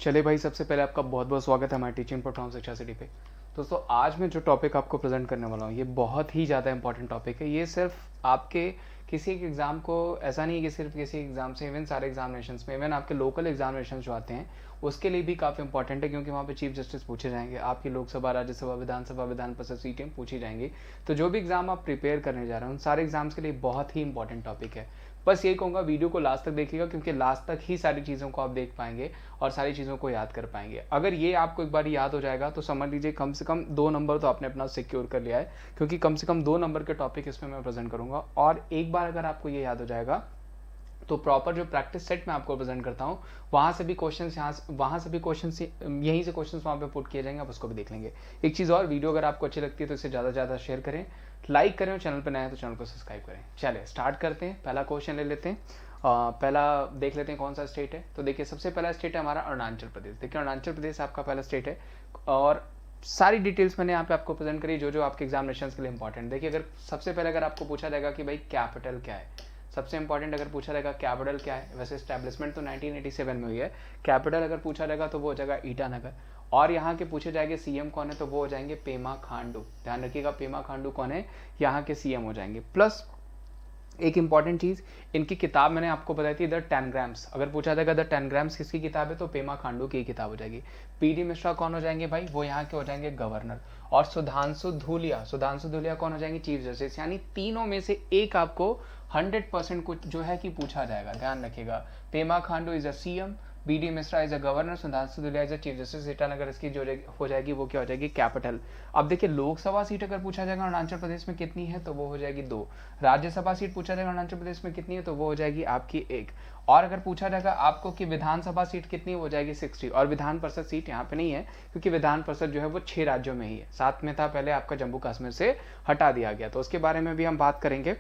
चलिए भाई, सबसे पहले आपका बहुत बहुत स्वागत है हमारे टीचिंग प्लेटफॉर्म शिक्षा सिटी पे। दोस्तों, आज मैं जो टॉपिक आपको प्रेजेंट करने वाला हूँ ये बहुत ही ज़्यादा इंपॉर्टेंट टॉपिक है। ये सिर्फ आपके किसी एक एग्ज़ाम को, ऐसा नहीं है कि सिर्फ किसी एग्ज़ाम से, इवन सारे एग्जामिनेशन में, इवन आपके लोकल एग्जामिनेशन जो आते हैं उसके लिए भी काफ़ी इंपॉर्टेंट है, क्योंकि वहाँ पे चीफ जस्टिस पूछे जाएंगे, आपकी लोकसभा, राज्यसभा, विधानसभा, विधान परिषद सीटें पूछी जाएंगी। तो जो भी एग्ज़ाम आप प्रिपेयर करने जा रहे हैं उन सारे एग्जाम्स के लिए बहुत ही इंपॉर्टेंट टॉपिक है। बस यही कहूँगा, वीडियो को लास्ट तक देखिएगा, क्योंकि लास्ट तक ही सारी चीज़ों को आप देख पाएंगे और सारी चीज़ों को याद कर पाएंगे। अगर ये आपको एक बार याद हो जाएगा तो समझ लीजिए कम से कम 2 नंबर तो आपने अपना सिक्योर कर लिया है, क्योंकि कम से कम 2 नंबर के टॉपिक इसमें मैं प्रेजेंट करूँगा। और एक बार अगर आपको ये याद हो जाएगा तो प्रॉपर जो प्रैक्टिस सेट मैं आपको प्रेजेंट करता हूँ, वहाँ से भी क्वेश्चंस, वहाँ से भी क्वेश्चंस, यहीं से क्वेश्चंस वहाँ पे पुट किए जाएंगे, आप उसको भी देख लेंगे। एक चीज़ और, वीडियो अगर आपको अच्छी लगती है तो इसे ज़्यादा से ज़्यादा शेयर करें, लाइक करें और चैनल पर नए हैं तो चैनल को सब्सक्राइब करें। चलिए स्टार्ट करते हैं, पहला क्वेश्चन ले लेते हैं। पहला देख लेते हैं कौन सा स्टेट है। तो देखिए, सबसे पहला स्टेट है हमारा अरुणाचल प्रदेश। देखिए, अरुणाचल प्रदेश आपका पहला स्टेट है और सारी डिटेल्स मैंने यहाँ पे आपको प्रेजेंट करी जो जो आपके एग्जामिनेशन के लिए इंपॉर्टेंट। देखिए, अगर सबसे पहले अगर आपको पूछा जाएगा कि भाई कैपिटल क्या है, सबसे इंपॉर्टेंट अगर पूछा जाएगा कैपिटल क्या है, वैसे स्टैब्लिशमेंट तो 1987 में हुई है। कैपिटल अगर पूछा जाएगा तो वो हो जाएगा ईटानगर। और यहाँ के पूछे जाएंगे सीएम कौन है, तो वो हो जाएंगे पेमा खांडू। ध्यान रखिएगा, पेमा खांडू कौन है, यहाँ के सीएम हो जाएंगे। प्लस एक इंपॉर्टेंट चीज, इनकी किताब मैंने आपको बताई थी, द 10 ग्राम्स। अगर पूछा जाएगा द 10 ग्राम्स किसकी किताब है, तो पेमा खांडू की किताब हो जाएगी। पीडी मिश्रा कौन हो जाएंगे भाई, वो यहाँ के हो जाएंगे गवर्नर। और सुधांशु धूलिया कौन हो जाएंगे, चीफ जस्टिस। यानी तीनों में से एक आपको 100% कुछ जो है कि पूछा जाएगा। ध्यान रखिएगा, Pema Khandu is a CM, B D. Mishra is a governor, Sudhanshu Dhulia is a chief justice. Itanagar इसकी जो हो जाएगी वो क्या हो जाएगी, कैपिटल। अब देखिए, लोकसभा सीट अगर पूछा जाएगा अरुणाचल प्रदेश में कितनी है, तो वो हो जाएगी 2। राज्यसभा सीट पूछा जाएगा अरुणाचल प्रदेश में कितनी है, तो वो हो जाएगी आपकी 1। और अगर पूछा जाएगा आपको कि विधानसभा सीट कितनी हो जाएगी 60। और विधान परिषद सीट यहाँ पे नहीं है, क्योंकि विधान परिषद जो है वो 6 राज्यों में ही है। 7 में था पहले, आपका जम्मू कश्मीर से हटा दिया गया, तो उसके बारे में भी हम बात करेंगे,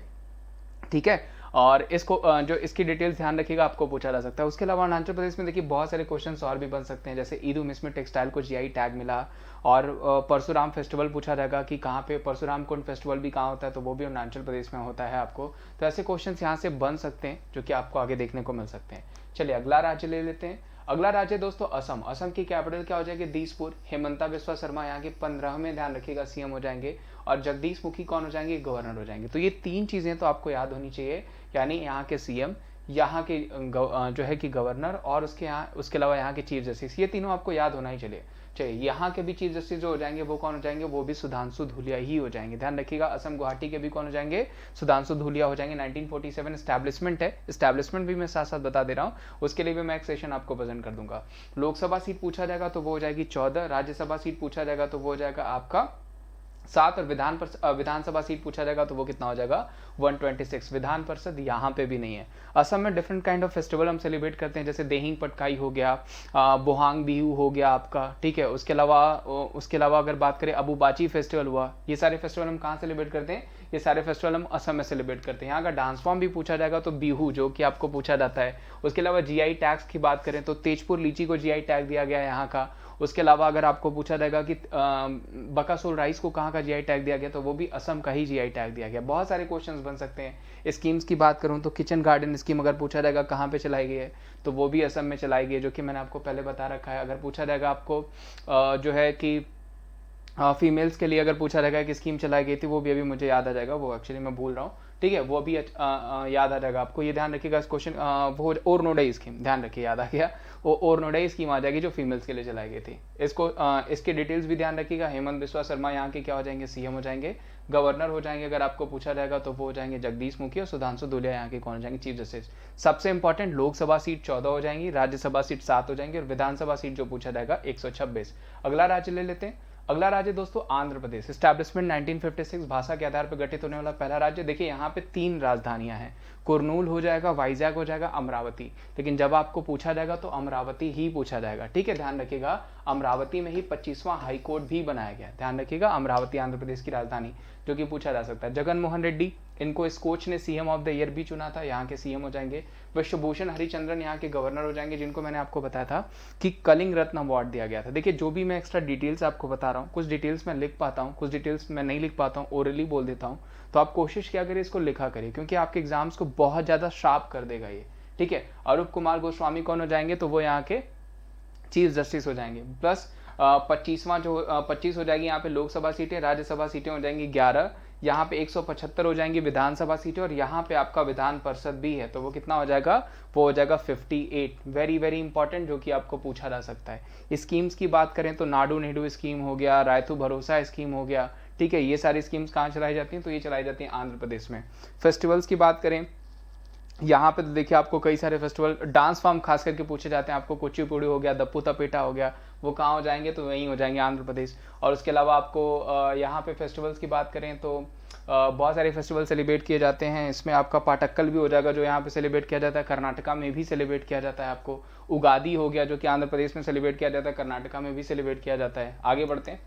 ठीक है। और इसको जो इसकी डिटेल्स ध्यान रखिएगा, आपको पूछा जा सकता है। उसके अलावा अरुणाचल प्रदेश में देखिए बहुत सारे क्वेश्चंस और भी बन सकते हैं, जैसे ईद मिस में टेक्सटाइल को जीआई टैग मिला। और परशुराम फेस्टिवल पूछा जाएगा कि कहाँ पे परशुराम कुंड फेस्टिवल भी कहाँ होता है, तो वो भी अरुणाचल प्रदेश में होता है आपको। तो ऐसे क्वेश्चन यहाँ से बन सकते हैं जो कि आपको आगे देखने को मिल सकते हैं। चलिए अगला राज्य ले लेते हैं। अगला राज्य दोस्तों असम। असम की कैपिटल क्या हो जाएगी, दिसपुर। हेमंता बिस्वा शर्मा यहाँ के 15वें, ध्यान रखिएगा, सीएम हो जाएंगे। और जगदीश मुखी कौन हो जाएंगे, गवर्नर हो जाएंगे। तो ये 3 चीजें तो आपको याद होनी चाहिए, यानी यहाँ के सीएम, यहाँ के जो है कि गवर्नर, और उसके अलावा यहाँ के चीफ जस्टिस, ये तीनों आपको याद होना ही चलिए। यहाँ के भी चीफ जस्टिस जो हो जाएंगे वो कौन हो जाएंगे, वो भी सुधांशु धूलिया ही हो जाएंगे। ध्यान रखिएगा, असम गुवाहाटी के भी कौन हो जाएंगे, सुधांशु धूलिया हो जाएंगे। 1947 स्टैब्लिशमेंट है, स्टैब्लिशमेंट भी मैं साथ साथ बता दे रहा हूँ, उसके लिए भी मैं एक सेशन आपको प्रेजेंट कर दूंगा। लोकसभा सीट पूछा जाएगा तो वो हो जाएगी 14। राज्यसभा सीट पूछा जाएगा तो वो हो जाएगा आपका 7। और विधानसभा सीट पूछा जाएगा तो वो कितना हो जाएगा, 126। विधान परिषद यहाँ पे भी नहीं है। असम में डिफरेंट काइंड ऑफ फेस्टिवल हम सेलिब्रेट करते हैं, जैसे देहिंग पटकाई हो गया, बोहांग बिहू हो गया आपका, ठीक है। उसके अलावा अगर बात करें, अबुबाची फेस्टिवल हुआ। ये सारे फेस्टिवल हम कहाँ सेलिब्रेट करते हैं, ये सारे फेस्टिवल हम असम में सेलिब्रेट करते हैं। यहाँ का डांस फॉर्म भी पूछा जाएगा तो बिहू, जो कि आपको पूछा जाता है। उसके अलावा जीआई टैग्स की बात करें तो तेजपुर लीची को जीआई टैग दिया गया है यहाँ का। उसके अलावा अगर आपको पूछा जाएगा कि बकासोल राइस को कहाँ का जीआई टैग दिया गया, तो वो भी असम का ही जीआई टैग दिया गया। बहुत सारे क्वेश्चंस बन सकते हैं। स्कीम्स की बात करूँ तो किचन गार्डन स्कीम अगर पूछा जाएगा कहाँ पे चलाई गई है, तो वो भी असम में चलाई गई है, जो कि मैंने आपको पहले बता रखा है। अगर पूछा जाएगा आपको जो है कि फीमेल्स के लिए अगर पूछा जाएगा कि स्कीम चलाई गई थी, वो भी अभी मुझे याद आ जाएगा, वो एक्चुअली मैं भूल रहा हूँ, ठीक है, वो भी याद आ जाएगा आपको। ये ध्यान रखिएगा, इस क्वेश्चन वो ओरनोडई स्कीम, ध्यान रखिए, याद आ गया, वो ओरनोडई स्कीम आ जाएगी जो फीमेल्स के लिए चलाई गई थी। इसकी डिटेल्स भी ध्यान रखिएगा। हेमंत बिस्वा शर्मा यहाँ के क्या हो जाएंगे, सीएम हो जाएंगे। गवर्नर हो जाएंगे अगर आपको पूछा जाएगा तो वो हो जाएंगे जगदीश मुखी। और सुधांशु धूलिया यहाँ के कौन हो जाएंगे, चीफ जस्टिस। सबसे इंपॉर्टेंट, लोकसभा सीट 14 हो जाएंगी, राज्यसभा सीट 7 हो जाएंगी, और विधानसभा सीट जो पूछा जाएगा 126। अगला राज्य ले लेते हैं। अगला राज्य दोस्तों आंध्र प्रदेश। स्टैब्लिशमेंट 1956, भाषा के आधार पर गठित होने वाला पहला राज्य। देखिए, यहाँ पे 3 राजधानियां हैं, कुरनूल हो जाएगा, वाइजैक हो जाएगा, अमरावती। लेकिन जब आपको पूछा जाएगा तो अमरावती ही पूछा जाएगा, ठीक है। ध्यान रखिएगा, अमरावती में ही 25वां हाई कोर्ट भी बनाया गया। ध्यान रखिएगा, अमरावती आंध्र प्रदेश की राजधानी, जो कि पूछा जा सकता है। जगन मोहन रेड्डी, इनको स्कोच ने सीएम ऑफ द ईयर भी चुना था, यहाँ के सीएम हो जाएंगे। विश्वभूषण हरिचंद्रन यहाँ के गवर्नर हो जाएंगे, जिनको मैंने आपको बताया था कि कलिंग रत्न अवार्ड दिया गया था। देखिए, जो भी मैं एक्स्ट्रा डिटेल्स आपको बता रहा हूँ, कुछ डिटेल्स मैं लिख पाता हूँ, कुछ डिटेल्स मैं नहीं लिख पाता हूँ, ओरली बोल देता हूँ। तो आप कोशिश क्या करिए, इसको लिखा करिए, क्योंकि आपके एग्जाम्स को बहुत ज्यादा शार्प कर देगा ये, ठीक है। अरूप कुमार गोस्वामी कौन हो जाएंगे, तो वो यहाँ के चीफ जस्टिस हो जाएंगे, प्लस 25वां जो 25 हो जाएगी यहाँ पे लोकसभा सीटें, राज्यसभा सीटें हो जाएंगी 11, यहाँ पे 175 हो जाएंगी विधानसभा सीटें, और यहाँ पे आपका विधान परिषद भी है, तो वो कितना हो जाएगा, वो हो जाएगा 58। वेरी वेरी इंपॉर्टेंट, जो कि आपको पूछा जा सकता है। स्कीम्स की बात करें तो नाडू नेहरू स्कीम हो गया, रायतू भरोसा स्कीम हो गया, ठीक है, ये सारी स्कीम्स कहाँ चलाई जाती हैं, तो ये चलाई जाती हैं आंध्र प्रदेश में। फेस्टिवल्स की बात करें यहाँ पे तो देखिए आपको कई सारे फेस्टिवल, डांस फॉर्म खास करके पूछे जाते हैं आपको, कुचिपुड़ी हो गया, दप्पू तपेटा हो गया, वो कहाँ हो जाएंगे, तो वहीं हो जाएंगे आंध्र प्रदेश। और उसके अलावा आपको यहाँ पे फेस्टिवल्स की बात करें तो बहुत सारे फेस्टिवल सेलिब्रेट किए जाते हैं, इसमें आपका पाटक्कल भी हो जाएगा जो यहाँ पे सेलिब्रेट किया जाता है, कर्नाटका में भी सेलिब्रेट किया जाता है आपको। उगादी हो गया जो कि आंध्र प्रदेश में सेलिब्रेट किया जाता है, कर्नाटका में भी सेलिब्रेट किया जाता है। आगे बढ़ते हैं,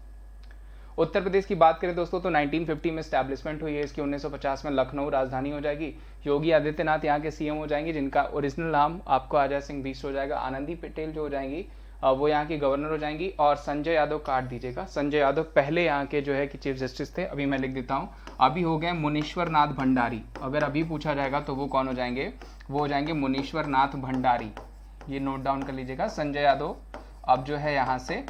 उत्तर प्रदेश की बात करें दोस्तों तो 1950 में स्टैब्लिशमेंट हुई है इसकी, 1950 में लखनऊ राजधानी हो जाएगी। योगी आदित्यनाथ यहाँ के सीएम हो जाएंगे, जिनका ओरिजिनल नाम आपको अजय सिंह बिष्ट हो जाएगा। आनंदी पटेल जो हो जाएंगी वो यहाँ की गवर्नर हो जाएंगी। और संजय यादव काट दीजिएगा, संजय यादव पहले यहाँ के जो है कि चीफ जस्टिस थे, अभी मैं लिख देता हूँ, अभी हो गए मुनीश्वर नाथ भंडारी। अगर अभी पूछा जाएगा तो वो कौन हो जाएंगे, वो हो जाएंगे मुनीश्वर नाथ भंडारी, ये नोट डाउन कर लीजिएगा। संजय यादव अब जो है यहाँ से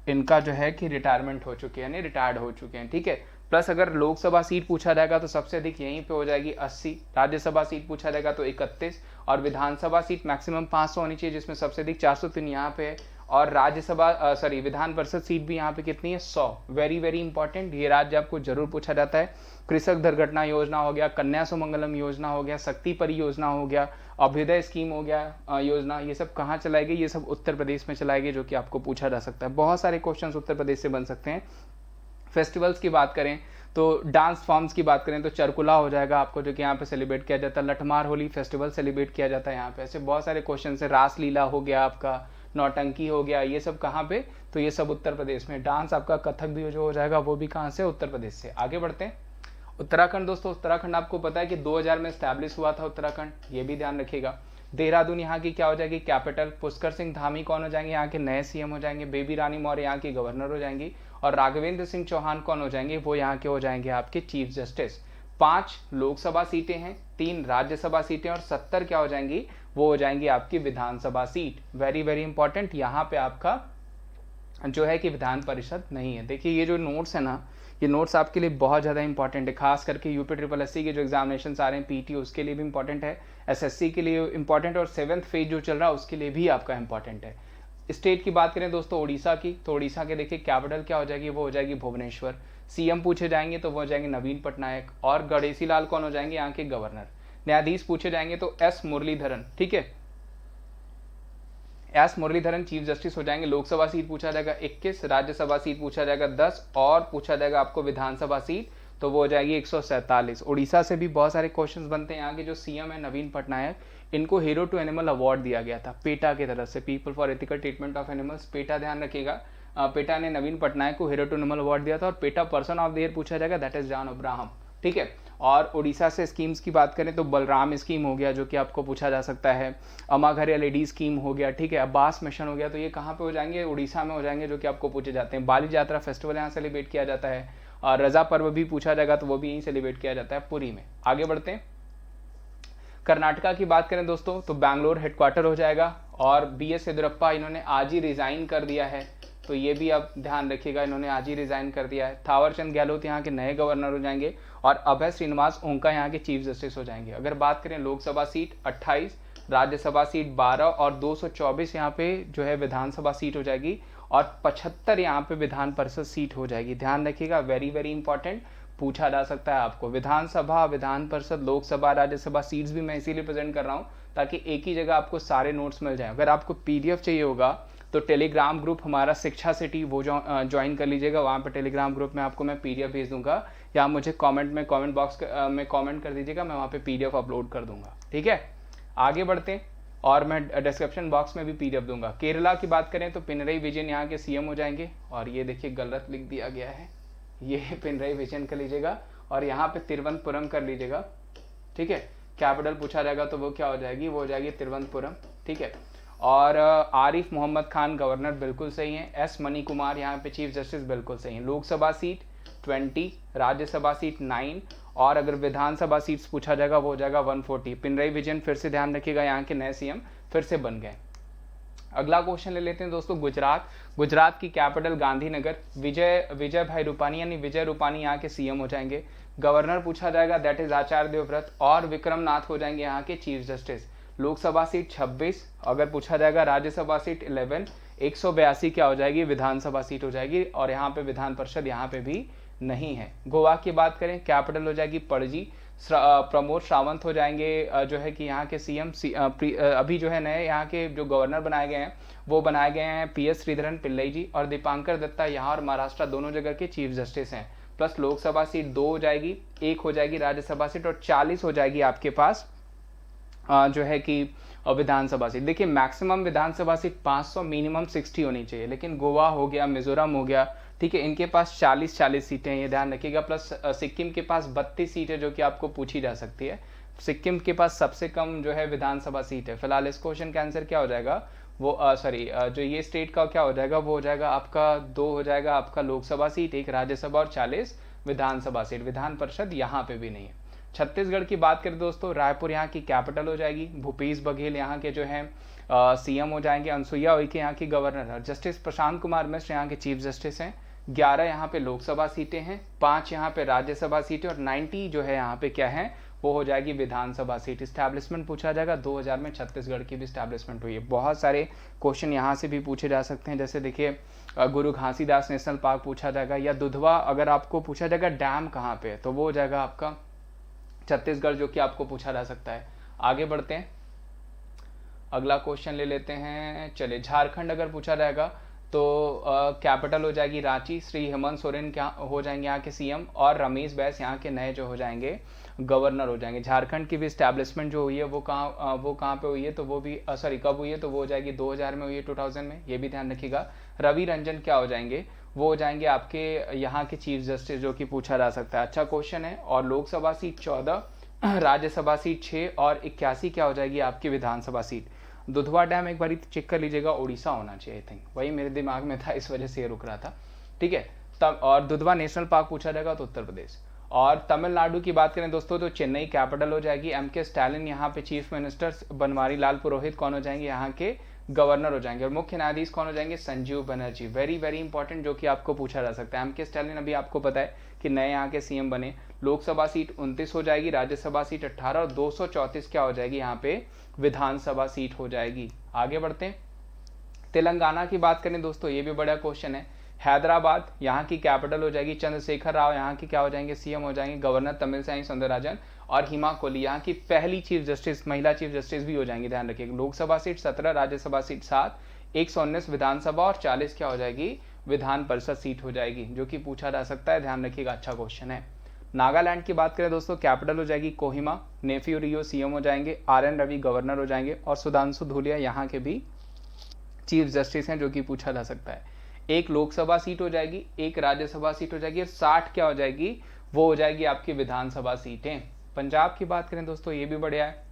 इनका जो है कि रिटायरमेंट हो चुके हैं, यानी रिटायर्ड हो चुके हैं, ठीक है। प्लस अगर लोकसभा सीट पूछा जाएगा तो सबसे अधिक यहीं पे हो जाएगी 80, राज्यसभा सीट पूछा जाएगा तो 31, और विधानसभा सीट मैक्सिमम 500 होनी चाहिए, जिसमें सबसे अधिक 403 यहाँ पे है। और राज्यसभा विधान परिषद सीट भी यहाँ पे कितनी है, 100। वेरी वेरी इंपॉर्टेंट, ये राज्य आपको जरूर पूछा जाता है। कृषक दुर्घटना योजना हो गया, कन्या सुमंगलम योजना हो गया, शक्ति परियोजना हो गया, अभ्युदय स्कीम हो गया योजना, ये सब कहाँ चलाई गई, ये सब उत्तर प्रदेश में चलाई गई, जो कि आपको पूछा जा सकता है। बहुत सारे क्वेश्चंस उत्तर प्रदेश से बन सकते हैं। फेस्टिवल्स की बात करें तो डांस फॉर्म्स की बात करें तो चरकुला हो जाएगा आपको, जो कि यहाँ पे सेलिब्रेट किया जाता है। लठमार होली फेस्टिवल सेलिब्रेट किया जाता है यहाँ पे। ऐसे बहुत सारे क्वेश्चन है। रासलीला हो गया आपका, नौटंकी हो गया, ये सब कहाँ पे, तो ये सब उत्तर प्रदेश में। डांस आपका कथक भी जो हो जाएगा वो भी कहाँ से, उत्तर प्रदेश से। आगे बढ़ते हैं, उत्तराखंड दोस्तों, उत्तराखंड आपको पता है कि 2000 में स्टैब्लिश हुआ था उत्तराखंड, ये भी ध्यान रखिएगा। देहरादून यहाँ की क्या हो जाएगी, कैपिटल। पुष्कर सिंह धामी कौन हो जाएंगे, यहाँ के नए सीएम हो जाएंगे। बेबी रानी मौर्य यहाँ की गवर्नर हो जाएंगी। और राघवेंद्र सिंह चौहान कौन हो जाएंगे, वो यहाँ के हो जाएंगे आपके चीफ जस्टिस। 5 लोकसभा सीटें हैं, 3 राज्यसभा सीटें, और 70 क्या हो जाएंगी, वो हो जाएंगी आपकी विधानसभा सीट। वेरी वेरी इंपॉर्टेंट, यहाँ पे आपका जो है कि विधान परिषद नहीं है। देखिए ये जो नोट्स है ना, ये नोट्स आपके लिए बहुत ज़्यादा इंपॉर्टेंट है, खास करके यूपी ट्रिपल एससी के जो एग्जामिनेशन आ रहे हैं, पीटी, उसके लिए भी इंपॉर्टेंट है, एसएससी के लिए इंपॉर्टेंट, और 7th फेज जो चल रहा है उसके लिए भी आपका इंपॉर्टेंट है। स्टेट की बात करें दोस्तों उड़ीसा की, तो उड़ीसा के देखिए कैपिटल क्या हो जाएगी, वो हो जाएगी भुवनेश्वर। सीएम पूछे जाएंगे तो वो हो जाएंगे नवीन पटनायक। और गणेशी लाल कौन हो जाएंगे, यहाँ के गवर्नर। न्यायाधीश पूछे जाएंगे तो एस मुरलीधरन, ठीक है, एस मुरलीधरन चीफ जस्टिस हो जाएंगे। लोकसभा सीट पूछा जाएगा 21, राज्यसभा सीट पूछा जाएगा 10, और पूछा जाएगा आपको विधानसभा सीट, तो वो हो जाएगी 147। उड़ीसा से भी बहुत सारे क्वेश्चंस बनते हैं। यहाँ के जो सीएम है नवीन पटनायक, इनको हीरो टू एनिमल अवार्ड दिया गया था पेटा की तरफ से, people for ethical treatment of animals, PETA, ध्यान रखिएगा। पेटा ने नवीन पटनायक को हीरो टू एनिमल अवार्ड दिया था। और PETA person of the year पूछा जाएगा, दैट इज जॉन अब्राहम, ठीक है। और उड़ीसा से स्कीम्स की बात करें तो बलराम स्कीम हो गया, जो कि आपको पूछा जा सकता है। अमा घर एलईडी स्कीम हो गया, ठीक है। अब्बास मिशन हो गया, तो ये कहाँ पे हो जाएंगे, उड़ीसा में हो जाएंगे, जो कि आपको पूछे जाते हैं। बाली यात्रा फेस्टिवल यहाँ सेलिब्रेट किया जाता है। और रजा पर्व भी पूछा जाएगा तो वो भी यहीं सेलिब्रेट किया जाता है, पुरी में। आगे बढ़ते हैं, कर्नाटका की बात करें दोस्तों तो बैंगलोर हेडक्वार्टर हो जाएगा। और BS येदियुरप्पा इन्होंने आज ही रिजाइन कर दिया है, तो ये भी आप ध्यान रखिएगा, इन्होंने आज ही रिजाइन कर दिया है। थावरचंद गहलोत यहाँ के नए गवर्नर हो जाएंगे। और अभय श्रीनिवास ओंका यहाँ के चीफ जस्टिस हो जाएंगे। अगर बात करें लोकसभा सीट 28, राज्यसभा सीट 12, और 224 यहाँ पे जो है विधानसभा सीट हो जाएगी। और 75 यहाँ पे विधान परिषद सीट हो जाएगी। ध्यान रखिएगा, वेरी वेरी इंपॉर्टेंट, पूछा जा सकता है आपको। विधानसभा, विधान परिषद, लोकसभा, राज्यसभा सीट्स भी मैं इसीलिए प्रेजेंट कर रहा हूँ ताकि एक ही जगह आपको सारे नोट्स मिल जाएं। अगर आपको PDF चाहिए होगा तो टेलीग्राम ग्रुप हमारा शिक्षा सिटी वो ज्वाइन कर लीजिएगा। वहाँ पर टेलीग्राम ग्रुप में आपको मैं PDF भेज दूंगा, या मुझे कमेंट बॉक्स में कमेंट कर दीजिएगा, मैं वहाँ पे PDF अपलोड कर दूंगा, ठीक है। आगे बढ़ते हैं, और मैं डिस्क्रिप्शन बॉक्स में भी PDF दूंगा। केरला की बात करें तो पिनरई विजयन यहाँ के CM हो जाएंगे। और ये देखिए गलत लिख दिया गया है, ये पिनरई विजयन कर लीजिएगा, और यहाँ पे तिरुवनंतपुरम कर लीजिएगा, ठीक है। कैपिटल पूछा जाएगा तो वो क्या हो जाएगी, वो हो जाएगी तिरुवनंतपुरम, ठीक है। और आरिफ मोहम्मद खान गवर्नर बिल्कुल सही है। S मनी कुमार यहाँ पे चीफ जस्टिस बिल्कुल सही है। लोकसभा सीट 20, राज्यसभा सीट 9, और अगर विधानसभा सीट्स पूछा जाएगा वो हो जाएगा 140। पिनरई विजयन फिर से ध्यान रखिएगा, यहाँ के नए CM फिर से बन गए। अगला क्वेश्चन ले लेते हैं दोस्तों, गुजरात की कैपिटल गांधीनगर, विजय भाई रूपानी यानी विजय रूपानी यहाँ के सीएम हो जाएंगे। गवर्नर पूछा जाएगा, दैट इज आचार्य देवव्रत, और विक्रम नाथ हो जाएंगे यहाँ के चीफ जस्टिस। लोकसभा सीट 26, अगर पूछा जाएगा राज्यसभा सीट 11, 182 क्या हो जाएगी, विधानसभा सीट हो जाएगी, और यहाँ पे विधान परिषद यहाँ पे भी नहीं है। गोवा की बात करें, कैपिटल हो जाएगी पणजी, प्रमोद सावंत हो जाएंगे जो है कि यहाँ के सीएम। अभी जो है नए यहाँ के जो गवर्नर बनाए गए हैं वो बनाए गए हैं PS श्रीधरन पिल्लई जी, और दीपांकर दत्ता यहाँ और महाराष्ट्र दोनों जगह के चीफ जस्टिस हैं। प्लस लोकसभा सीट 2 हो जाएगी, 1 हो जाएगी राज्यसभा सीट, और 40 हो जाएगी आपके पास जो है कि विधानसभा सीट। देखिए मैक्सिमम विधानसभा सीट 500, मिनिमम 60 होनी चाहिए, लेकिन गोवा हो गया, मिजोरम हो गया, ठीक है, इनके पास 40 सीटें हैं, ये ध्यान रखिएगा। प्लस सिक्किम के पास 32 सीटें जो कि आपको पूछी जा सकती है। सिक्किम के पास सबसे कम जो है विधानसभा सीट है। फिलहाल इस क्वेश्चन का आंसर क्या हो जाएगा, वो जो ये स्टेट का क्या हो जाएगा, वो हो जाएगा आपका 2 हो जाएगा आपका लोकसभा सीट, 1 राज्यसभा और 40 विधानसभा सीट। विधान परिषद यहाँ पे भी नहीं है। छत्तीसगढ़ की बात करें दोस्तों, रायपुर यहाँ की कैपिटल हो जाएगी, भूपेश बघेल यहाँ के जो हैं सीएम हो जाएंगे, अनसुईया उइके यहाँ की गवर्नर, जस्टिस प्रशांत कुमार मिश्र यहाँ के चीफ जस्टिस हैं। 11 यहाँ पे लोकसभा सीटें हैं, 5 यहाँ पे राज्यसभा सीटें, और 90 जो है यहाँ पे क्या है, वो हो जाएगी विधानसभा सीट। इस्टेब्लिशमेंट पूछा जाएगा, 2000 में छत्तीसगढ़ की भी इस्टेब्लिशमेंट हुई है। बहुत सारे क्वेश्चन यहाँ से भी पूछे जा सकते हैं, जैसे देखिए गुरु घासीदास नेशनल पार्क पूछा जाएगा, या दुधवा अगर आपको पूछा जाएगा डैम कहाँ पे, तो वो हो जाएगा आपका छत्तीसगढ़, जो कि आपको पूछा जा सकता है। आगे बढ़ते हैं, अगला क्वेश्चन ले लेते हैं। चलिए झारखंड अगर पूछा जाएगा तो कैपिटल हो जाएगी रांची, श्री हेमंत सोरेन क्या हो जाएंगे यहाँ के सीएम, और रमेश बैस यहाँ के नए जो हो जाएंगे गवर्नर हो जाएंगे। झारखंड की भी स्टैब्लिशमेंट जो हुई है वो कहाँ पे हुई है, तो वो भी कब हुई है, तो वो हो जाएगी 2000 में हुई है, 2000 में, ये भी ध्यान रखिएगा। रवि रंजन क्या हो जाएंगे, वो हो जाएंगे आपके यहाँ के चीफ जस्टिस, जो कि पूछा जा सकता है। अच्छा क्वेश्चन है। और लोकसभा सीट 14, राज्यसभा सीट 6, और 81 क्या हो जाएगी आपकी विधानसभा सीट। दुधवा डैम एक बार चेक कर लीजिएगा, उड़ीसा होना चाहिए, आई थिंक वही मेरे दिमाग में था, इस वजह से ये रुक रहा था, ठीक है। तब और दुधवा नेशनल पार्क पूछा जाएगा तो उत्तर प्रदेश। और तमिलनाडु की बात करें दोस्तों तो चेन्नई कैपिटल हो जाएगी, MK स्टालिन यहाँ पे चीफ मिनिस्टर, बनवारी लाल पुरोहित कौन हो जाएंगे, यहाँ के गवर्नर हो जाएंगे, और मुख्य न्यायाधीश कौन हो जाएंगे, Sanjeev Banerjee. Very very important, जो कि आपको पूछा जा सकता है। MK स्टालिन अभी आपको पता है कि नए यहाँ के सीएम बने। लोकसभा सीट 29 हो जाएगी, राज्यसभा सीट 18, और 234 क्या हो जाएगी यहाँ पे विधानसभा सीट हो जाएगी। आगे बढ़ते हैं, तेलंगाना की बात करें दोस्तों, ये भी बड़ा क्वेश्चन है। हैदराबाद यहाँ की कैपिटल हो जाएगी, चंद्रशेखर राव यहाँ की क्या हो जाएंगे, सीएम हो जाएंगे, गवर्नर तमिलसाई सौंदरराजन, और हिमा कोहली यहाँ की पहली चीफ जस्टिस, महिला चीफ जस्टिस भी हो जाएंगी, ध्यान रखिएगा। लोकसभा सीट 17, राज्यसभा सीट 7, 119 विधानसभा, और 40 क्या हो जाएगी विधान परिषद सीट हो जाएगी, जो कि पूछा जा सकता है, ध्यान रखिएगा, अच्छा क्वेश्चन है। नागालैंड की बात करें दोस्तों, कैपिटल हो जाएगी कोहिमा, नेफ्यू रियो सीएम हो जाएंगे, RN रवि गवर्नर हो जाएंगे, और सुधांशु धूलिया यहाँ के भी चीफ जस्टिस हैं, जो कि पूछा जा सकता है। 1 लोकसभा सीट हो जाएगी, 1 राज्यसभा सीट हो जाएगी, और 60 क्या हो जाएगी, वो हो जाएगी आपकी विधानसभा सीटें। पंजाब की बात करें दोस्तों, ये भी बढ़िया है,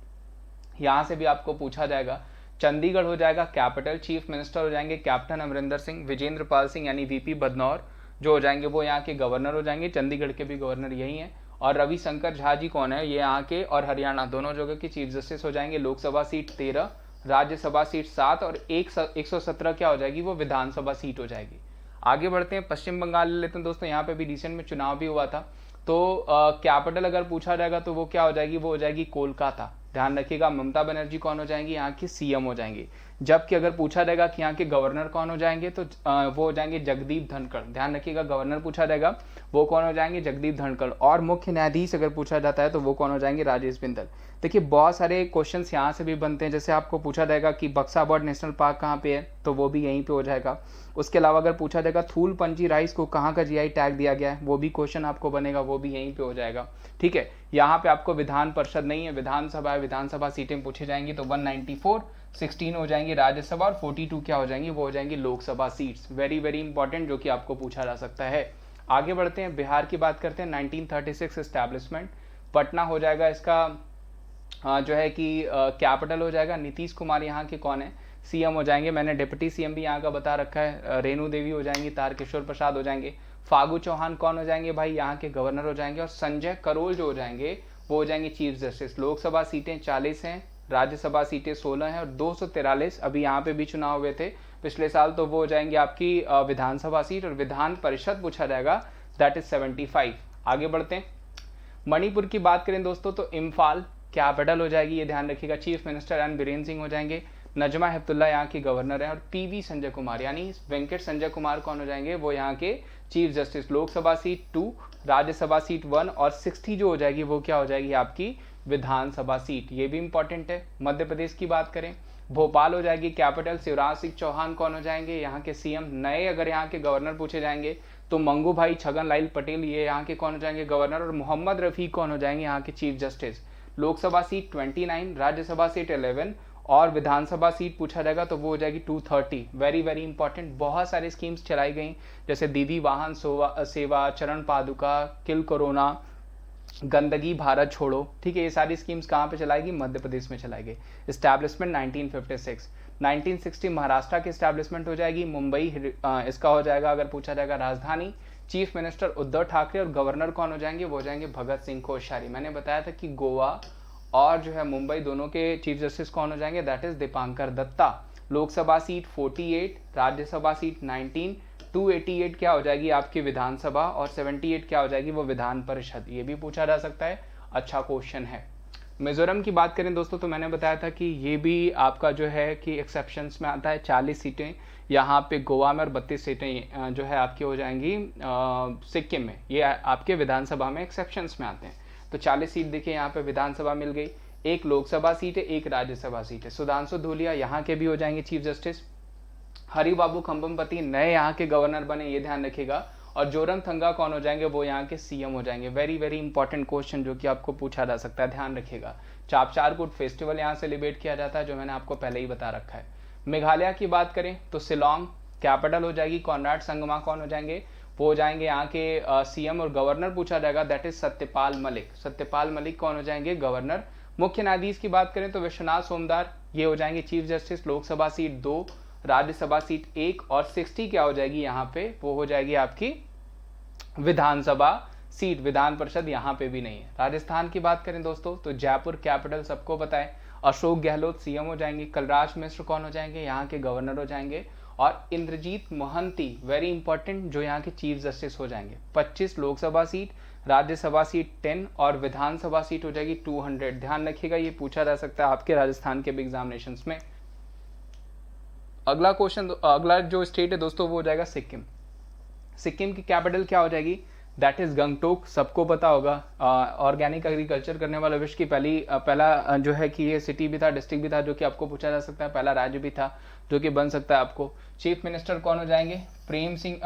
यहाँ से भी आपको पूछा जाएगा। चंडीगढ़ हो जाएगा कैपिटल, चीफ मिनिस्टर हो जाएंगे कैप्टन अमरिंदर सिंह, विजेंद्र पाल सिंह यानी VP बदनौर जो हो जाएंगे वो यहाँ के गवर्नर हो जाएंगे, चंडीगढ़ के भी गवर्नर यही हैं। और रविशंकर झा जी कौन है, ये यहाँ के और हरियाणा दोनों जगह के चीफ जस्टिस हो जाएंगे। लोकसभा सीट 13, राज्यसभा सीट 7, और 117 क्या हो जाएगी, वो विधानसभा सीट हो जाएगी। आगे बढ़ते हैं, पश्चिम बंगाल ले लेते हैं दोस्तों, यहाँ पे भी रिसेंट में चुनाव भी हुआ था, तो कैपिटल अगर पूछा जाएगा तो वो क्या हो जाएगी, वो हो जाएगी कोलकाता, ध्यान रखिएगा। ममता बनर्जी कौन हो जाएंगी, यहाँ की सीएम हो जाएंगी। जबकि अगर पूछा जाएगा कि यहाँ के गवर्नर कौन हो जाएंगे तो वो हो जाएंगे जगदीप धनखड़, ध्यान रखिएगा, गवर्नर पूछा जाएगा वो कौन हो जाएंगे, जगदीप धनखड़। और मुख्य न्यायाधीश अगर पूछा जाता है तो वो कौन हो जाएंगे, राजेश बिंदल। देखिए बहुत सारे क्वेश्चंस यहाँ से भी बनते हैं, जैसे आपको पूछा जाएगा कि बक्सा बर्ड नेशनल पार्क कहाँ पे है, तो वो भी यहीं पे हो जाएगा। उसके अलावा अगर पूछा जाएगा थूलपंजी राइस को कहाँ का GI टैग दिया गया है, वो भी क्वेश्चन आपको बनेगा, वो भी यहीं पे हो जाएगा, ठीक है। यहाँ पे आपको विधान परिषद नहीं है, विधानसभा है, विधानसभा सीटें पूछी जाएंगी तो 194, 16 हो जाएंगी राज्यसभा, और 42 क्या हो जाएंगी, वो हो जाएंगी Lok Sabha seats. Very very important, जो कि आपको पूछा जा सकता है। आगे बढ़ते हैं, बिहार की बात करते हैं। 1936 एस्टैब्लिशमेंट, पटना हो जाएगा इसका जो है कि कैपिटल हो जाएगा। नीतीश कुमार यहाँ के कौन है, सीएम हो जाएंगे। मैंने डिप्टी सीएम भी यहाँ का बता रखा है, रेणु देवी हो जाएंगी, तारकिशोर प्रसाद हो जाएंगे। फागू चौहान कौन हो जाएंगे भाई, यहाँ के गवर्नर हो जाएंगे। और संजय करोल जो हो जाएंगे वो हो जाएंगे चीफ जस्टिस। लोकसभा सीटें 40 हैं, राज्यसभा सीटें 16 हैं और 243 अभी यहाँ पे भी चुनाव हुए थे पिछले साल, तो वो हो जाएंगे आपकी विधानसभा सीट। और विधान परिषद पूछा जाएगा, दैट इज 75। आगे बढ़ते हैं। मणिपुर की बात करें दोस्तों तो इम्फाल कैपिटल हो जाएगी, ये ध्यान रखिएगा। Chief minister N Biren Singh हो जाएंगे। नजमा हेपतुल्ला यहाँ की गवर्नर है। और पीवी संजय कुमार यानी वेंकट संजय कुमार कौन हो जाएंगे, वो यहाँ के chief justice. Lok Sabha seat 2, Rajya Sabha seat 1 और 60 जो हो जाएगी वो क्या हो जाएगी आपकी विधानसभा सीट। ये भी इंपॉर्टेंट है। मध्य प्रदेश की बात करें, भोपाल हो जाएगी कैपिटल। शिवराज सिंह चौहान कौन हो जाएंगे, यहाँ के सीएम। नए अगर यहाँ के गवर्नर पूछे जाएंगे तो मंगू भाई छगन लाल पटेल, ये यहाँ के कौन हो जाएंगे गवर्नर। और मोहम्मद रफीक कौन हो जाएंगे यहाँ के chief justice. Lok Sabha seat 29, Rajya Sabha seat 11 और विधानसभा सीट पूछा जाएगा तो वो हो जाएगी 230। Very very important. बहुत सारी स्कीम्स चलाई गई, जैसे दीदी वाहन सेवा, चरण पादुका, किल कोरोना, गंदगी भारत छोड़ो, ठीक है। ये सारी स्कीम्स कहाँ पे चलाएगी, मध्य प्रदेश में चलाएगी। इस्टेब्लिशमेंट 1956। 1960 महाराष्ट्र की इस्टेब्लिशमेंट हो जाएगी। मुंबई इसका हो जाएगा अगर पूछा जाएगा राजधानी। चीफ मिनिस्टर उद्धव ठाकरे और गवर्नर कौन हो जाएंगे, वो हो जाएंगे भगत सिंह कोश्यारी। मैंने बताया था कि गोवा और जो है मुंबई दोनों के चीफ जस्टिस कौन हो जाएंगे, that is Dipankar Datta. Lok Sabha seat 48, Rajya Sabha seat 19, 288 क्या हो जाएगी आपकी विधानसभा और 78 क्या हो जाएगी वो विधान परिषद। ये भी पूछा जा सकता है, अच्छा क्वेश्चन है। मिजोरम की बात करें दोस्तों तो मैंने बताया था कि ये भी आपका जो है कि एक्सेप्शंस में आता है। 40 सीटें यहाँ पे गोवा में और 32 सीटें जो है आपकी हो जाएंगी सिक्किम में। ये आपके विधानसभा में एक्सेप्शंस में आते हैं। तो 40 सीट देखिए यहाँ पे विधानसभा मिल गई। एक लोकसभा सीट है, एक राज्यसभा सीट है। सुधांशु धूलिया यहाँ के भी हो जाएंगे चीफ जस्टिस। हरिबाबू खम्बमपति नए यहाँ के गवर्नर बने, ये ध्यान रखिएगा। और जोरमथंगा कौन हो जाएंगे, वो यहाँ के सीएम हो जाएंगे। वेरी वेरी इंपॉर्टेंट क्वेश्चन जो कि आपको पूछा जा सकता है, ध्यान रखिएगा। चापचारकूट फेस्टिवल यहाँ सेलिब्रेट किया जाता है, जो मैंने आपको पहले ही बता रखा है। मेघालय की बात करें तो शिलोंग कैपिटल हो जाएगी। कॉनराड संगमा कौन हो जाएंगे, वो हो जाएंगे यहाँ के सीएम। और गवर्नर पूछा जाएगा, दैट इज सत्यपाल मलिक। सत्यपाल मलिक कौन हो जाएंगे गवर्नर। मुख्य न्यायाधीश की बात करें तो विश्वनाथ सोमदार, ये हो जाएंगे chief justice. Lok Sabha seat 2, Rajya Sabha seat 1 और 60 क्या हो जाएगी यहाँ पे, वो हो जाएगी आपकी विधानसभा सीट। विधान परिषद यहाँ पे भी नहीं है। राजस्थान की बात करें दोस्तों तो जयपुर कैपिटल सबको पता है। अशोक गहलोत सीएम हो जाएंगे। कलराज मिश्र कौन हो जाएंगे, यहाँ के गवर्नर हो जाएंगे। और इंद्रजीत मोहंती वेरी इंपॉर्टेंट, जो यहाँ के चीफ जस्टिस हो जाएंगे। 25 लोकसभा सीट, राज्यसभा सीट 10 और विधानसभा सीट हो जाएगी 200। ध्यान रखिएगा, ये पूछा जा सकता है आपके राजस्थान के भी एग्जामिनेशन में। अगला क्वेश्चन, अगला जो स्टेट है दोस्तों वो हो जाएगा सिक्किम। सिक्किम की कैपिटल क्या हो जाएगी, दैट इज गंगटोक। सबको पता होगा, ऑर्गेनिक एग्रीकल्चर करने वाला विश्व की पहला जो है कि ये सिटी भी था, डिस्ट्रिक्ट भी था, जो कि आपको पूछा जा सकता है। पहला राज्य भी था जो कि बन सकता है आपको। चीफ मिनिस्टर कौन हो जाएंगे, प्रेम सिंह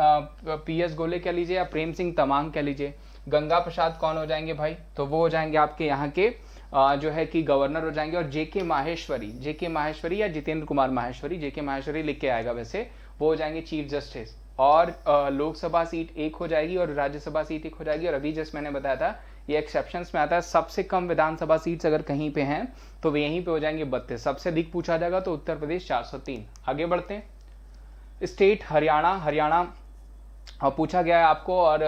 PS गोले कह लीजिए या प्रेम सिंह तमांग कह लीजिए। गंगा प्रसाद कौन हो जाएंगे भाई, तो वो हो जाएंगे आपके यहाँ के जो है कि गवर्नर हो जाएंगे। और JK माहेश्वरी या जितेंद्र कुमार माहेश्वरी, JK माहेश्वरी लिख के आएगा वैसे, वो हो जाएंगे चीफ जस्टिस। और लोकसभा सीट 1 हो जाएगी और राज्यसभा सीट 1 हो जाएगी। और अभी जस्ट मैंने बताया था ये एक्सेप्शंस में आता है। सबसे कम विधानसभा सीट्स अगर कहीं पे हैं तो वे यहीं पे हो जाएंगे 32। सबसे अधिक पूछा जाएगा तो उत्तर प्रदेश 403। आगे बढ़ते हैं। स्टेट हरियाणा पूछा गया है आपको। और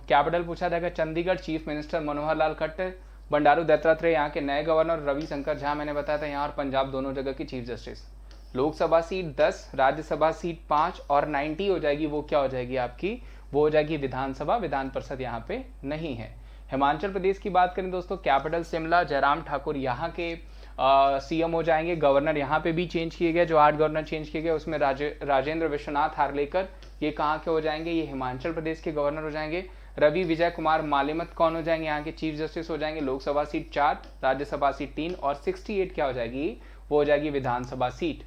कैपिटल पूछा जाएगा चंडीगढ़। Chief minister Manohar Lal Khattar. बंडारू दत्तात्रेय यहाँ के नए गवर्नर। रविशंकर झा मैंने बताया था यहाँ और पंजाब दोनों जगह की chief justice. Lok Sabha seat 10, Rajya Sabha seat 5 और 90 हो जाएगी, वो क्या हो जाएगी आपकी, वो हो जाएगी विधानसभा। विधान परिषद यहाँ पे नहीं है। हिमाचल प्रदेश की बात करें दोस्तों, कैपिटल शिमला। जयराम ठाकुर यहाँ के सीएम हो जाएंगे। गवर्नर यहाँ पे भी चेंज किए गए, जो 8 गवर्नर चेंज किए गए उसमें राजेंद्र विश्वनाथ हार्लेकर, ये कहाँ के हो जाएंगे, ये हिमाचल प्रदेश के गवर्नर हो जाएंगे। रवि विजय कुमार मालिमत कौन हो जाएंगे, यहाँ के चीफ जस्टिस हो जाएंगे। लोकसभा सीट 4, राज्यसभा सीट 3 और 68 क्या हो जाएगी, वो हो जाएगी विधानसभा सीट।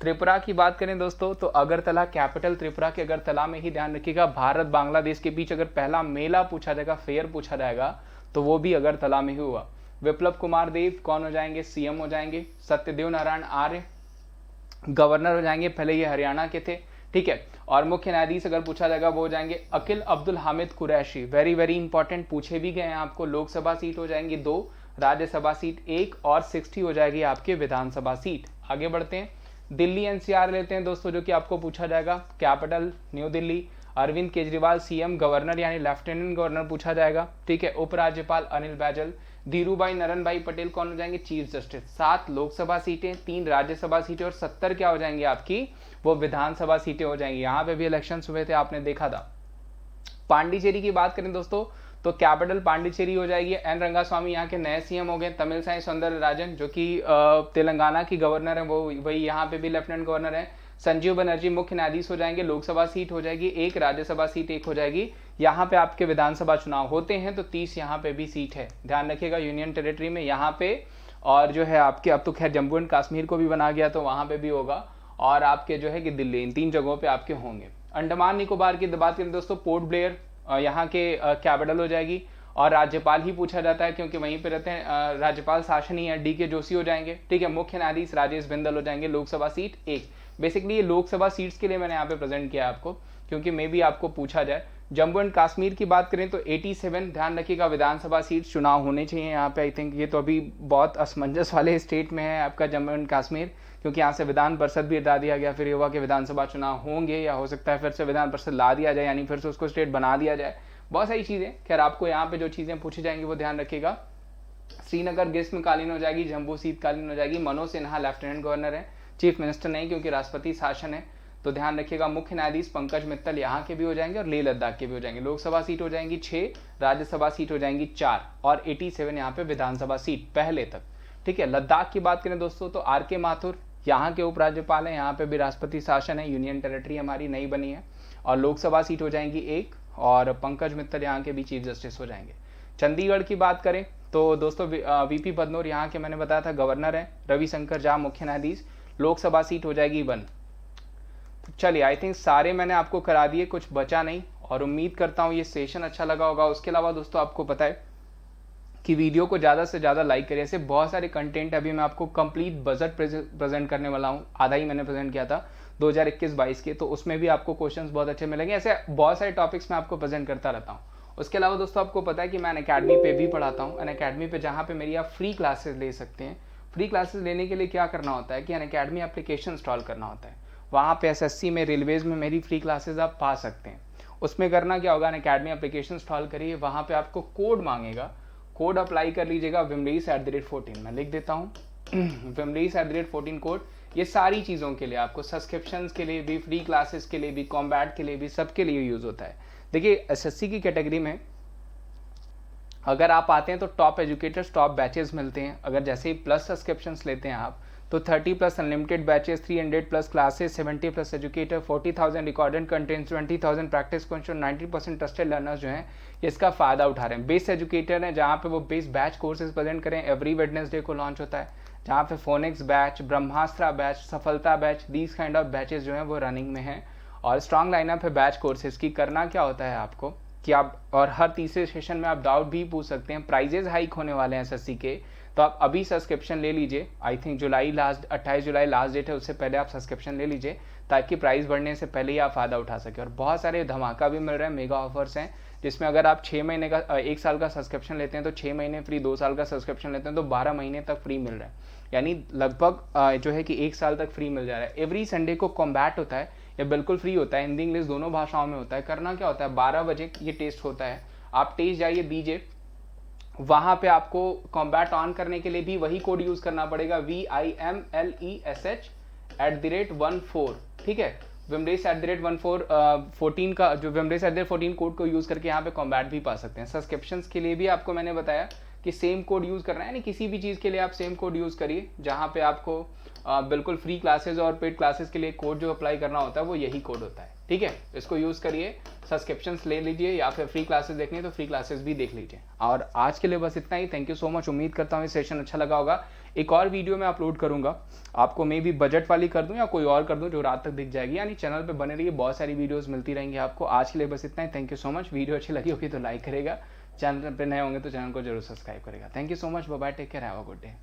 त्रिपुरा की बात करें दोस्तों तो अगरतला कैपिटल त्रिपुरा के अगरतला में ही। ध्यान रखिएगा, भारत बांग्लादेश के बीच अगर पहला मेला पूछा जाएगा, फेयर पूछा जाएगा, तो वो भी अगरतला में ही हुआ। विप्लव कुमार देव कौन हो जाएंगे, सीएम हो जाएंगे। सत्यदेव नारायण आर्य गवर्नर हो जाएंगे, पहले ये हरियाणा के थे, ठीक है। और मुख्य न्यायाधीश अगर पूछा जाएगा वो हो जाएंगे Akil Abdul Hamid Qureshi. Very very important, पूछे भी गए हैं आपको। लोकसभा सीट हो जाएंगी 2, राज्यसभा सीट 1 और 60 हो जाएगी आपके विधानसभा सीट। आगे बढ़ते हैं। दिल्ली NCR लेते हैं दोस्तों, जो कि आपको पूछा जाएगा। Capital New Delhi. Arvind Kejriwal CM. Governor यानी लेफ्टिनेंट गवर्नर पूछा जाएगा, ठीक है। उपराज्यपाल अनिल बैजल। धीरूभाई नरन भाई पटेल कौन हो जाएंगे, चीफ जस्टिस। 7 लोकसभा सीटें, 3 राज्यसभा सीटें और 70 क्या हो जाएंगी आपकी, वो विधानसभा सीटें हो जाएंगी। यहाँ पे भी इलेक्शन हुए थे, आपने देखा था। पांडिचेरी की बात करें दोस्तों तो कैपिटल पांडिचेरी हो जाएगी। एन रंगास्वामी यहाँ के नए सीएम हो गए। तमिलसाई सौंदरराजन जो कि तेलंगाना की गवर्नर है, वो वही यहाँ पे भी लेफ्टिनेंट गवर्नर है। संजीव बनर्जी मुख्य न्यायाधीश हो जाएंगे। लोकसभा सीट हो जाएगी 1, राज्यसभा सीट 1 हो जाएगी। यहाँ पे आपके विधानसभा चुनाव होते हैं तो 30 यहाँ पे भी सीट है, ध्यान रखिएगा यूनियन टेरिटरी में यहाँ पे। और जो है आपके, अब तो खैर जम्मू एंड कश्मीर को भी बना गया तो वहाँ पे भी होगा। और आपके जो है कि दिल्ली, इन 3 जगहों पे आपके होंगे। अंडमान निकोबार की बात करें दोस्तों, पोर्ट ब्लेयर यहाँ के कैपिटल हो जाएगी। और राज्यपाल ही पूछा जाता है क्योंकि वहीं पे रहते हैं, राज्यपाल शासन ही है। DK जोशी हो जाएंगे, ठीक है। मुख्य न्यायाधीश राजेश बिंदल हो जाएंगे। लोकसभा सीट 1। बेसिकली ये लोकसभा सीट्स के लिए मैंने यहाँ पे प्रेजेंट किया आपको, क्योंकि मे भी आपको पूछा जाए। जम्मू एंड कश्मीर की बात करें तो 87, ध्यान रखिएगा, विधानसभा सीट चुनाव होने चाहिए यहाँ पे। आई थिंक ये तो अभी बहुत असमंजस वाले स्टेट में है आपका जम्मू एंड कश्मीर, क्योंकि यहाँ से विधान परिषद भी हटा दिया गया। फिर ये हुआ कि विधानसभा चुनाव होंगे, या हो सकता है फिर से विधान परिषद ला दिया जाए, यानी फिर से उसको स्टेट बना दिया जाए। बहुत सारी चीजें, खैर आपको यहाँ पे जो चीजें पूछी जाएंगी वो ध्यान रखिएगा। श्रीनगर ग्रीष्मकालीन हो जाएगी, जम्मू शीतकालीन हो जाएगी। मनोज सिन्हा लेफ्टिनेंट गवर्नर है, चीफ मिनिस्टर नहीं, क्योंकि राष्ट्रपति शासन है, तो ध्यान रखिएगा। मुख्य न्यायाधीश पंकज मित्तल यहाँ के भी हो जाएंगे और लेह लद्दाख के भी हो जाएंगे। लोकसभा सीट हो जाएंगी 6, राज्यसभा सीट हो जाएंगी 4 और 87 यहाँ पे विधानसभा सीट पहले तक, ठीक है। लद्दाख की बात करें दोस्तों तो RK माथुर यहाँ के उपराज्यपाल हैं, यहाँ पे भी राष्ट्रपति शासन है, यूनियन टेरिटरी हमारी नई बनी है। और लोकसभा सीट हो जाएंगी 1 और पंकज मित्तल यहाँ के भी चीफ जस्टिस हो जाएंगे। चंडीगढ़ की बात करें तो दोस्तों VP बदनौर यहाँ के मैंने बताया था गवर्नर है। रविशंकर झा मुख्य न्यायाधीश। लोकसभा सीट हो जाएगी 1। तो चलिए, आई थिंक सारे मैंने आपको करा दिए, कुछ बचा नहीं, और उम्मीद करता हूँ ये सेशन अच्छा लगा होगा। उसके अलावा दोस्तों आपको पता है कि वीडियो को ज़्यादा से ज़्यादा लाइक करिए। ऐसे बहुत सारे कंटेंट, अभी मैं आपको कंप्लीट बजट प्रेजेंट करने वाला हूँ, आधा ही मैंने प्रेजेंट किया था 2021-22 के, तो उसमें भी आपको क्वेश्चंस बहुत अच्छे मिलेंगे। ऐसे बहुत सारे टॉपिक्स मैं आपको प्रेजेंट करता रहता हूँ। उसके अलावा दोस्तों आपको पता है कि मैं अनअकैडमी पे भी पढ़ाता हूँ। अनअकैडमी पे जहाँ पे मेरी आप फ्री क्लासेस ले सकते हैं। फ्री क्लासेस लेने के लिए क्या करना होता है कि अनअकैडमी एप्लीकेशन इंस्टॉल करना होता है। वहाँ पे SSC में, रेलवेज में मेरी फ्री क्लासेस आप पा सकते हैं। उसमें करना क्या होगा, अनअकैडमी एप्लीकेशन इंस्टॉल करिए, वहाँ पे आपको कोड मांगेगा, कोड अप्लाई कर लीजिएगा wimleys@14। मैं लिख देता हूँ wimleys@14 कोड। ये सारी चीज़ों के लिए, आपको सब्सक्रिप्शंस के लिए भी, फ्री क्लासेस के लिए भी, कॉम्बैट के लिए भी, सबके लिए यूज़ होता है। देखिए SSC की कैटेगरी में अगर आप आते हैं तो टॉप एजुकेटर्स, टॉप बैचेस मिलते हैं। अगर जैसे ही प्लस सब्सक्रिप्शंस लेते हैं आप तो 30+ unlimited batches, 300+ classes, 70+ educator, 40,000 recorded contents, 20,000 practice question, 90% trusted learners जो हैं ये इसका फ़ायदा उठा रहे हैं। बेस एजुकेटर हैं जहाँ पे वो बेस बैच कोर्सेज प्रेजेंट करें। एवरी वेडनेसडे को लॉन्च होता है, जहाँ पे फोनिक्स बैच, ब्रह्मास्त्र बैच, सफलता batch, these kind of batches जो हैं वो रनिंग में हैं। और स्ट्रॉन्ग लाइनअप है बैच कोर्सेज की। करना क्या होता है आपको कि आप, और हर तीसरे सेशन में आप डाउट भी पूछ सकते हैं। प्राइजेज हाइक होने वाले हैं SSC के, तो आप अभी सब्सक्रिप्शन ले लीजिए। आई थिंक 28 जुलाई लास्ट डेट है, उससे पहले आप सब्सक्रिप्शन ले लीजिए ताकि प्राइस बढ़ने से पहले ही आप फ़ायदा उठा सकें। और बहुत सारे धमाका भी मिल रहे हैं, मेगा ऑफर्स हैं, जिसमें अगर आप 6 महीने का 1 साल का सब्सक्रिप्शन लेते हैं तो 6 महीने फ्री, 2 साल का सब्सक्रिप्शन लेते हैं तो 12 महीने तक फ्री मिल रहा है। यानी लगभग जो है कि 1 साल तक फ्री मिल जा रहा है। एवरी संडे को कॉम्बैट होता है, ये बिल्कुल फ्री होता है, हिंदी इंग्लिश दोनों भाषाओं में होता है। करना क्या होता है, 12 बजे ये टेस्ट होता है, आप टेस्ट जाइए दीजिए। वहाँ पे आपको कॉम्बैट ऑन करने के लिए भी वही कोड यूज़ करना पड़ेगा, VIMLESH@14, ठीक है। Wimleys@14 का जो Wimleys@14 कोड को यूज़ करके यहाँ पे कॉम्बैट भी पा सकते हैं। सब्सक्रिप्शंस के लिए भी आपको मैंने बताया कि सेम कोड यूज़ करना है, यानी किसी भी चीज़ के लिए आप सेम कोड यूज़ करिए। जहाँ पे आपको बिल्कुल फ्री क्लासेज और पेड क्लासेस के लिए कोड जो अप्लाई करना होता है वो यही कोड होता है, ठीक है। इसको यूज़ करिए, सब्सक्रिप्शंस ले लीजिए, या फिर फ्री क्लासेस देखनी है तो फ्री क्लासेस भी देख लीजिए। और आज के लिए बस इतना ही। Thank you so much. उम्मीद करता हूँ ये सेशन अच्छा लगा होगा। एक और वीडियो मैं अपलोड करूँगा, आपको मे बी बजट वाली कर दूँ या कोई और कर दूँ जो रात तक दिख जाएगी। यानी चैनल पर बने रहिए, बहुत सारी वीडियोज़ मिलती रहेंगी आपको। आज के लिए बस इतना ही। Thank you so much. Video अच्छी लगी होगी तो लाइक करेगा, चैनल पर नए होंगे तो चैनल को जरूर सब्सक्राइब करेगा। Thank you so much. Bye bye, take care, have a good day.